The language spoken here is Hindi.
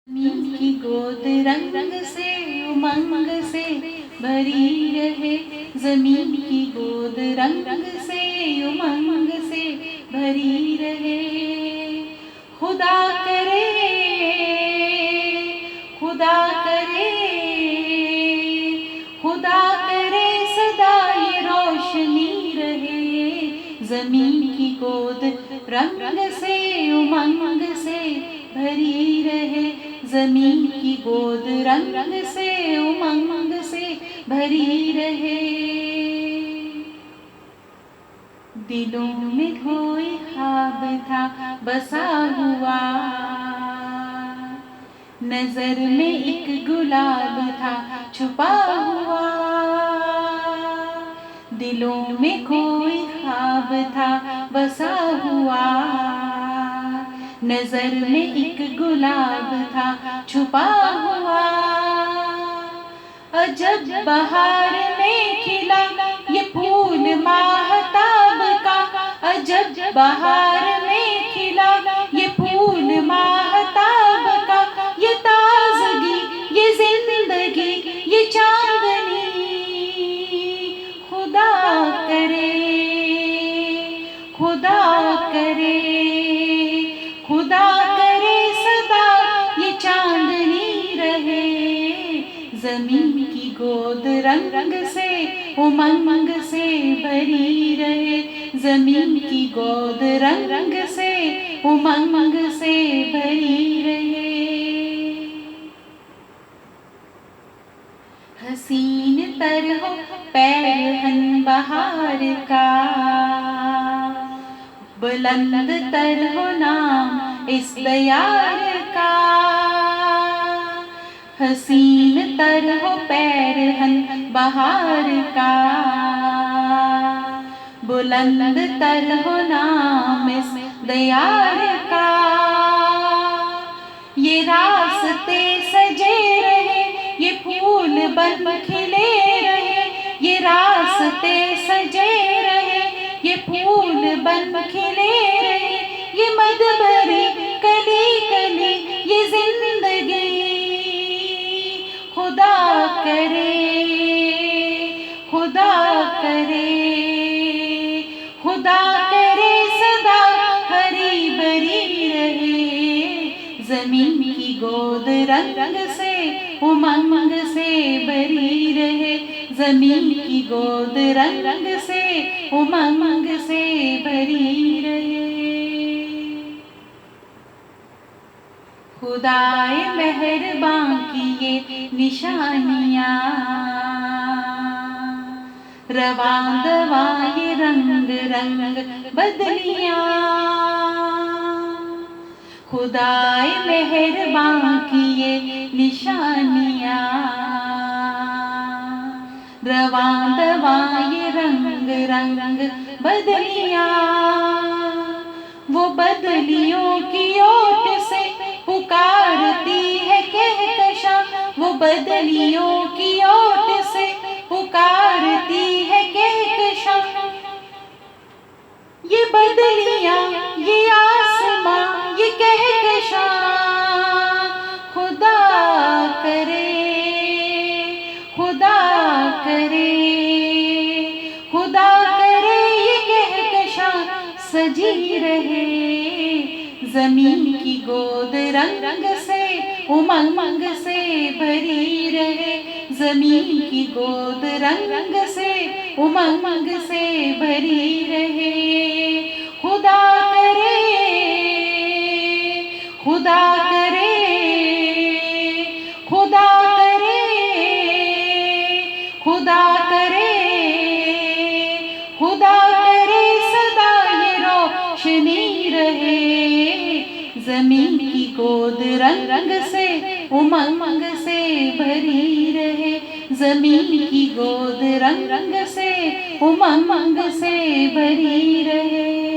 ज़मीन की गोद रंग रंग से उमंग से भरी रहे। ज़मीन की गोद रंग रंग से उमंग से भरी रहे। खुदा करे, खुदा करे, खुदा करे सदा ये रोशनी रहे। ज़मीन की गोद रंग रंग से उमंग से भरी रहे। ज़मीन की गोद रंग रंग से उमंग से भरी रहे। दिलों में कोई ख्वाब था बसा हुआ, नजर में एक गुलाब था छुपा हुआ। दिलों में कोई ख्वाब था बसा हुआ, नजर में एक गुलाब था छुपा हुआ। अजब बहार में खिला ये फूल माहताब का, अजब बहार में खिला ये फूल माहताब का। ये ताजगी, ये जिंदगी, ये चांदनी खुदा करे, खुदा करे, खुदा करे सदा ये चांदनी रहे। ज़मीन की गोद रंग रंग से उमंग से भरी रहे। ज़मीन की गोद रंग रंग से उमंग से भरी रहे। हसीन तर हो पैरहन बहार का, बुलंद तर हो नाम इस दयार का। हसीन तर हो पैरहन बहार का, बुलंद तर हो नाम इस दयार का। ये रास्ते सजे रहे, ये फूल बन खिले रहे। ये रास्ते सजे रहे, ये फूल बन खिले रहे। ये मदबरी कली कली ये जिंदगी खुदा करे, खुदा करे, खुदा करे सदा हरी भरी रहे। ज़मीन की गोद रंग रंग से उमंग से भरी रहे। ज़मीन की गोद रंग रंग से उमंग से भरी रहे। खुदाए मेहरबान की ये निशानियाँ, रवां दवां ये रंग रंग बदलियाँ। खुदाए मेहरबान की ये निशानियाँ, रवां दवां ये रंग रंग बदलियाँ। वो बदलियों की ओट से पुकारती है कहकशां, वो बदलियों की ओट से पुकारती है कहकशां। ये बदलियां, ये आसमां, ये कहकशां खुदा करे, खुदा करे, खुदा करे ये कहकशां सजी रहे। ज़मीन की गोद रंग रंग से उमंग से भरी रहे। ज़मीन की गोद रंग रंग से उमंग से भरी रहे। खुदा करे, खुदा करे, खुदा करे, खुदा करे, खुदा करे सदा ये रोशनी रहे। ज़मीन की गोद रंग रंग से उमंग से भरी रहे। ज़मीन की गोद रंग रंग से उमंग से भरी रहे।